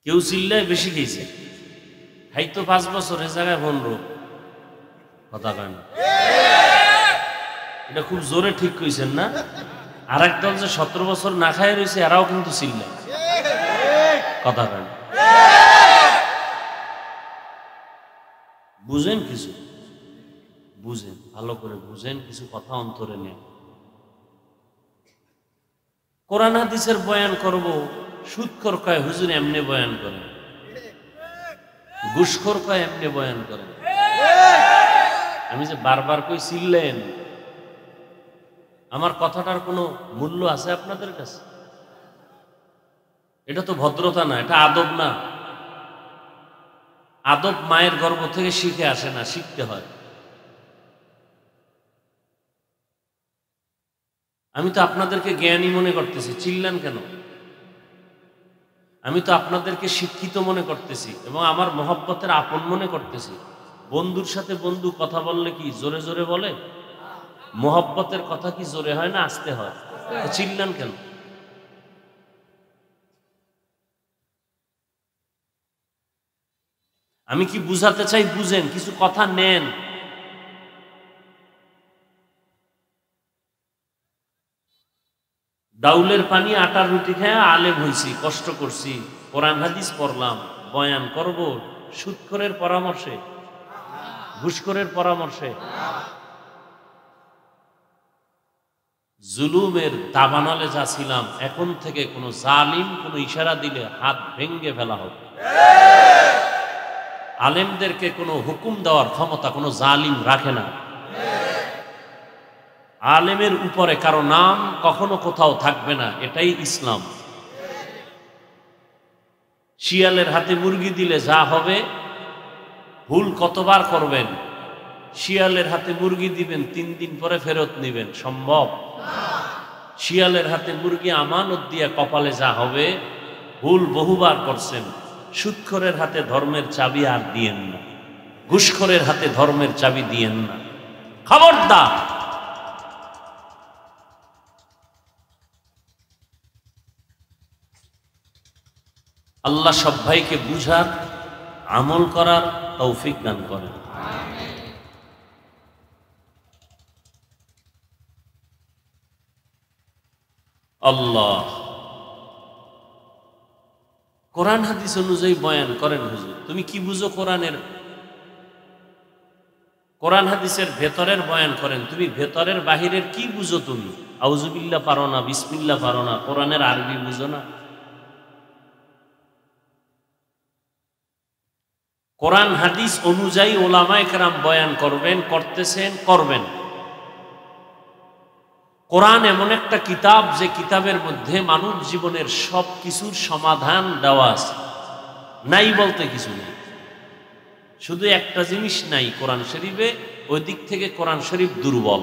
কেউ চিল্লায় বেশি খেয়েছে, খাইতো 5 বছরের জায়গায় 15। কথা কয় না, এটা খুব জোরে ঠিক কইছেন না? আর এক দল যে 17 বছর না খায় রয়েছে, এরাও কিন্তু চিল্লায়। কথা কয় না, বুঝেন কিছু, বুঝেন ভালো করে বুঝেন, কিছু কথা অন্তরে নেন। কোরআন হাদিসের বয়ান করব, সুদখোর কয় হুজুর এমনি বয়ান করেন, ঘুষখোর কয় এমনি বয়ান করেন। আমি যে বারবার কই চিল্লেন, আমার কথাটার কোনো মূল্য আছে আপনাদের কাছে? এটা তো ভদ্রতা না, এটা আদব না। আদব মায়ের গর্ভ থেকে শিখে আসে না, শিখতে হয়। আমি তো আপনাদেরকে জ্ঞানী মনে করতেছি, চিল্লান কেন? আমি তো আপনাদেরকে শিক্ষিত মনে করতেছি এবং আমার মহব্বতের আপন মনে করতেছি। বন্ধুর সাথে বন্ধু কথা বললে কি জোরে জোরে বলে? মহব্বতের কথা কি জোরে হয় না আস্তে হয়? চিল্লান কেন? আমি কি বুঝাতে চাই বুঝেন, কিছু কথা নেন। ডাউলের পানি আটার রুটি খেয়ে আলেম হইছি, কষ্ট করছি, কোরআন হাদিস পড়লাম, বয়ান করব সুদখোরের পরামর্শে, ঘুষখোরের পরামর্শে? জুলুমের দাবানলে যা ছিলাম, এখন থেকে কোনো জালিম কোনো ইশারা দিলে হাত ভেঙ্গে ফেলা হবে। আলেমদেরকে কোনো হুকুম দেওয়ার ক্ষমতা কোনো জালিম রাখে না। আলেমের উপরে কারো নাম কখনো কোথাও থাকবে না, এটাই ইসলাম। শিয়ালের হাতে মুরগি দিলে যা হবে, ভুল কতবার করবেন? শিয়ালের হাতে মুরগি দিবেন, 3 দিন পরে ফেরত নিবেন, সম্ভব? শিয়ালের হাতে মুরগি আমানত দিয়ে কপালে যা হবে, ভুল বহুবার করছেন। সুদখোরের হাতে ধর্মের চাবি আর দিয়েন না, ঘুষখোরের হাতে ধর্মের চাবি দিয়েন না, খবরদার। আল্লাহ সব ভাইকে বুঝার, আমল করার তৌফিক দান করেন। আল্লাহ কোরআন হাদিস অনুযায়ী বয়ান করেন। হুজুর তুমি কি বুঝো কোরআনের? কোরআন হাদিসের ভেতরের বয়ান করেন, তুমি ভেতরের বাহিরের কি বুঝো? তুমি আউযুবিল্লাহ পারো না, বিসমিল্লাহ পারো না, কোরআনের আরবি বুঝো না। কোরআন হাদিস অনুযায়ী ওলামায়ে কেরাম বয়ান করবেন, করতেছেন, করবেন। কোরআন এমন একটা কিতাব যে কিতাবের মধ্যে মানব জীবনের সব কিছুর সমাধান দেওয়া আছে, নাই বলতে কিছু নেই। শুধু একটা জিনিস নাই কোরআন শরীফে, ওই দিক থেকে কোরআন শরীফ দুর্বল।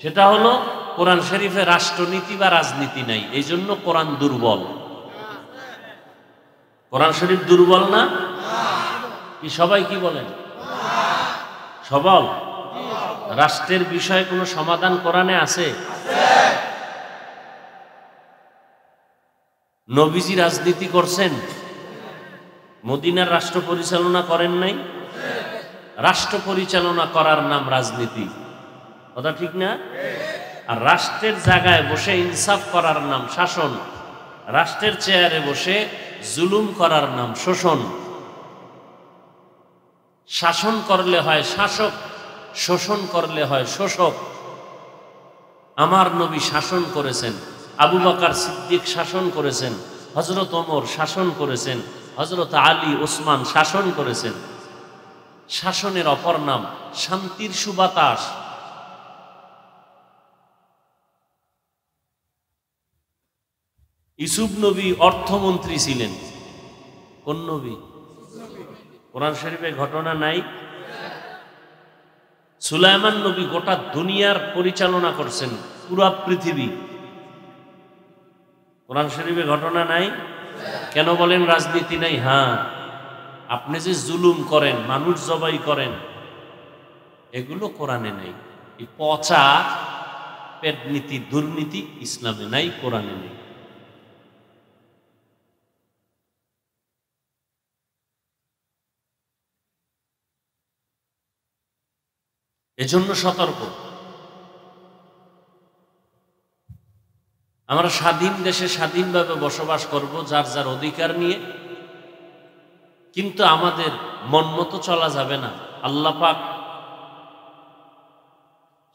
সেটা হলো কোরআন শরীফে রাষ্ট্রনীতি বা রাজনীতি নাই, এই জন্য কোরআন দুর্বল। কোরআন শরীফ দুর্বল না? কি সবাই কি বলেন? সবল। রাষ্ট্রের বিষয়ে কোনো সমাধান কোরআনে আছে? নবীজি রাজনীতি করছেন, মদিনার রাষ্ট্র পরিচালনা করেন নাই? রাষ্ট্র পরিচালনা করার নাম রাজনীতি, কথা ঠিক না? আর রাষ্ট্রের জায়গায় বসে ইনসাফ করার নাম শাসন, রাষ্ট্রের চেয়ারে বসে জুলুম করার নাম শোষণ। শাসন করলে হয় শাসক, শোষণ করলে হয় শোষক। আমার নবী শাসন করেছেন, আবু বকর সিদ্দিক শাসন করেছেন, হযরত ওমর শাসন করেছেন, হযরত আলী ওসমান শাসন করেছেন। শাসনের অপর নাম শান্তির সুবাতাস। ইউসুফ নবী অর্থমন্ত্রী ছিলেন। কোন নবী? কোরআন শরীফে ঘটনা নাই? সুলাইমান নবী গোটা দুনিয়ার পরিচালনা করছেন, পুরা পৃথিবী। কোরআন শরীফে ঘটনা নাই? কেন বলেন রাজনীতি নাই? হ্যাঁ, আপনি যে জুলুম করেন, মানুষ জবাই করেন, এগুলো কোরআনে নাই। এই পচা পেটনীতি, দুর্নীতি ইসলামে নাই, কোরআনে নেই। এজন্য সতর্ক। আমরা স্বাধীন দেশে স্বাধীনভাবে বসবাস করব যার যার অধিকার নিয়ে, কিন্তু আমাদের মন মতো চলা যাবে না। আল্লাহ পাক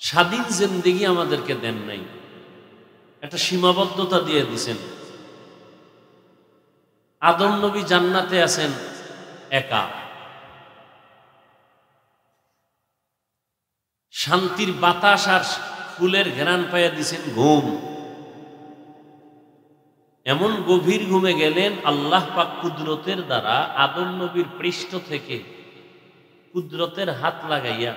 স্বাধীন জিন্দেগি আমাদেরকে দেন নাই, একটা সীমাবদ্ধতা দিয়ে দিছেন। আদম নবী জান্নাতে আছেন একা, শান্তির বাতাস আর ফুলের ঘ্রাণ পাইয়া দিছেন ঘুম। এমন গভীর ঘুমে গেলেন, আল্লাহ পাক কুদরতের দ্বারা আদম নবীর পৃষ্ঠ থেকে কুদরতের হাত লাগাইয়া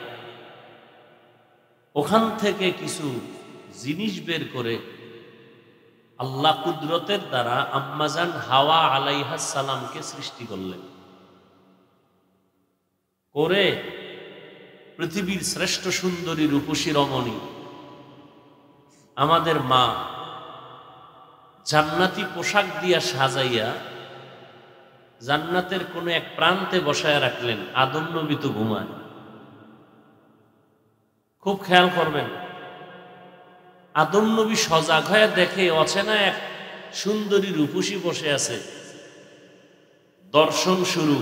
ওখান থেকে কিছু জিনিস বের করে আল্লাহ কুদরতের দ্বারা আম্মাজান হাওয়া আলাইহাস সালামকে সৃষ্টি করলেন। করে পৃথিবীর শ্রেষ্ঠ সুন্দরী রূপসী রমণী আমাদের মা জান্নাতি পোশাক দিয়া সাজাইয়া জান্নাতের কোনো এক প্রান্তে বসায় রাখলেন। আদম নবী তো ঘুমায়। খুব খেয়াল করবেন, আদম নবী সজাগ হয়ে দেখে অচেনা এক সুন্দরী রূপসী বসে আছে। দর্শন শুরু।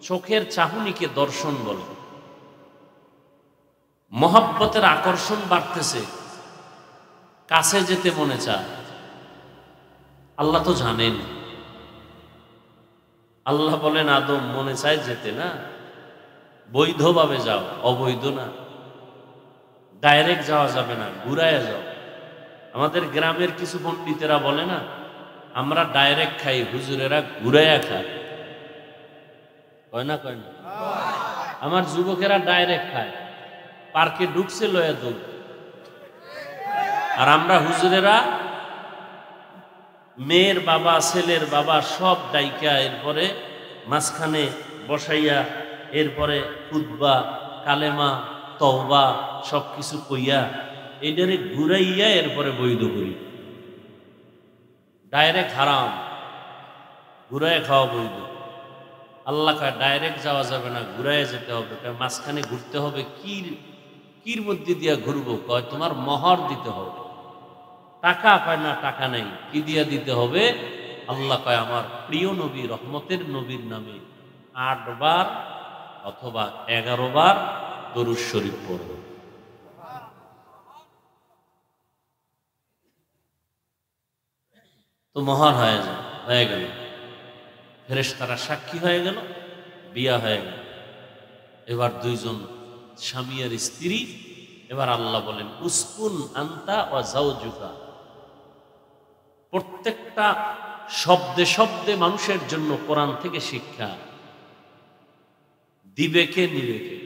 চোখের চাহনিকে দর্শন বলে। মহব্বতের আকর্ষণ বাড়তেছে, কাছে যেতে মনে চায়। আল্লাহ তো জানেন। আল্লাহ বলেন, আদম মনে চায় যেতে না, বৈধভাবে যাও, অবৈধ না। ডাইরেক্ট যাওয়া যাবে না, ঘুরায় যাও। আমাদের গ্রামের কিছু পণ্ডিতেরা বলে না, আমরা ডাইরেক্ট খাই, হুজুরেরা ঘুরাইয়া খায়। কয় না? কয় না? আমার যুবকেরা ডাইরেক্ট খায়, পার্কে ঢুকছে লয়া দৌড়। আর আমরা হুজুরেরা মেয়ের বাবা ছেলের বাবা সব ডাইকা এরপরে মাঝখানে বসাইয়া এরপরে খুতবা কালেমা তওবা সব কিছু কইয়া এটারে ঘুরাইয়া এরপরে বৈধ করি। ডাইরেক্ট হারাম, ঘুরাইয়া খাওয়া বৈধ। আল্লাহ কয় ডাইরেক্ট যাওয়া যাবে না, ঘুরাইয়া যেতে হবে। মাঝখানে ঘুরতে হবে। কির মধ্যে দিয়া ঘুরবো? কয় তোমার মোহর দিতে হবে। টাকা? কয় না, টাকা নেই। কি দিয়া দিতে হবে? আল্লাহ কয় আমার প্রিয় নবী রহমতের নবীর নামে 8 বার অথবা 11 বার দরুদ শরীফ পড়ব। তো মোহর হয়ে গেল। ফেরেশতারা সাক্ষী হয়ে গেল, বিয়া হয়ে গেল। এবার দুইজন স্বামী আর স্ত্রী। এবার আল্লাহ বলেন, উসকুন আনতা ওয়া যাওজুকা। প্রত্যেকটা শব্দে শব্দে মানুষের জন্য কোরআন থেকে শিক্ষা। দিবে কে, নিবে কে?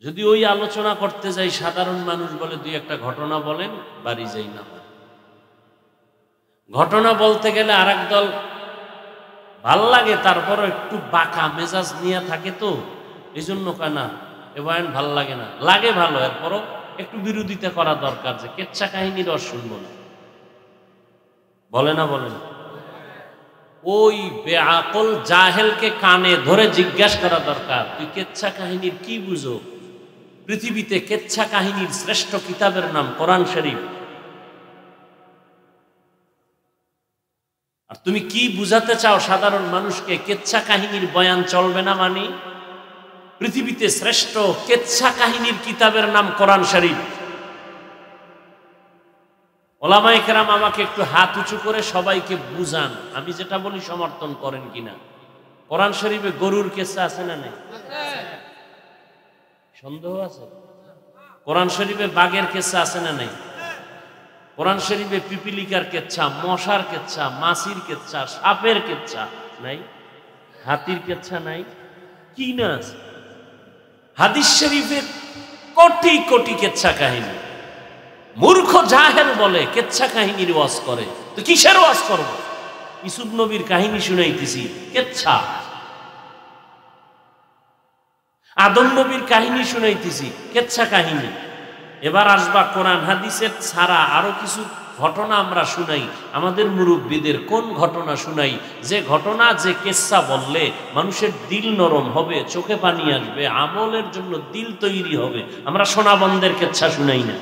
যদি ওই আলোচনা করতে যাই, সাধারণ মানুষ বলে দুই একটা ঘটনা বলেন, বাড়ি যাই না। ঘটনা বলতে গেলে আরেক দল ভাল লাগে, তারপরও একটু বাঁকা মেজাজ নিয়ে থাকে, তো এই জন্য কেনা এ বয়ান ভাল লাগে না। লাগে ভালো, এরপরও একটু বিরোধিতা করা দরকার, যে কেচ্ছা কাহিনীর রস শুনবো না। বলে না? বলে না? ওই বেআকল জাহেলকে কানে ধরে জিজ্ঞাসা করা দরকার, তুই কেচ্ছা কাহিনীর কি বুঝো? পৃথিবীতে কেচ্ছা কাহিনীর শ্রেষ্ঠ কিতাবের নাম কোরআন শরীফ। আর তুমি কি বুঝাতে চাও সাধারণ মানুষকে? কেচ্ছা কাহিনীর বয়ান চলবে না মানে? পৃথিবীতে শ্রেষ্ঠ কেচ্ছা কাহিনীর কিতাবের নাম কোরআন শরীফ। ওলামায়ে কেরাম আমাকে একটু হাত উঁচু করে সবাইকে বুঝান, আমি যেটা বলি সমর্থন করেন কিনা। কোরআন শরীফে গরুর কেচ্ছা আছে না নেই? সন্দেহ আছে? কোরআন শরীফে বাঘের কেচ্ছা আছে না নেই? কোরআন শরীফে পিপিলিকার কেচ্ছা, মশার কেচ্ছা, মাছির কেচ্ছা, সাপের কেচ্ছা নাই? হাতির কেচ্ছা নাই? কি না আছে? হাদিস শরীফে কোটি কোটি কেচ্ছা কাহিনী। মূর্খ জাহেল বলে কেচ্ছা কাহিনীর ওয়াজ করে, তো কিসের ওয়াজ করবো? ইউসুফ নবীর কাহিনী শুনাইতেছি, কেচ্ছা। আদম নবীর কাহিনী শুনাইতেছি, কেচ্ছা কাহিনী। এবার আসবা কোরআন হাদিসের ছাড়া আরো কিছু ঘটনা আমরা শুনাই, আমাদের মুরব্বীদের কোন ঘটনা শুনাই যে ঘটনা, যে কেচ্ছা বললে মানুষের দিল নরম হবে, চোখে পানি আসবে, আমলের জন্য দিল তৈরি হবে। আমরা সোনাবন্দের কেচ্ছা শুনাই না।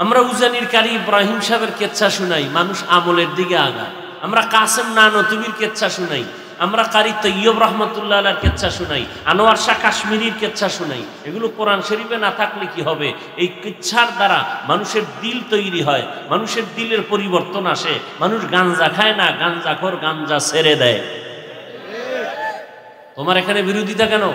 আমরা উজানির কারি ইব্রাহিম সাহেবের কেচ্ছা শুনাই, মানুষ আমলের দিকে আগায়। আমরা কাসেম নানতুবির কেচ্ছা শুনাই, আমরা কারি তৈয়ব রহমতুল্লাহ আলার কেচ্ছা শুনাই, আনোয়ার শাহ কাশ্মীরির কেচ্ছা শুনাই। এগুলো কোরআন শরীফে না থাকলে কি হবে? এই কিচ্ছার দ্বারা মানুষের দিল তৈরি হয়, মানুষের দিলের পরিবর্তন আসে। মানুষ গাঞ্জা খায় না, গাঞ্জাখোর গাঞ্জা ছেড়ে দেয়। তোমার এখানে বিরোধিতা কেন?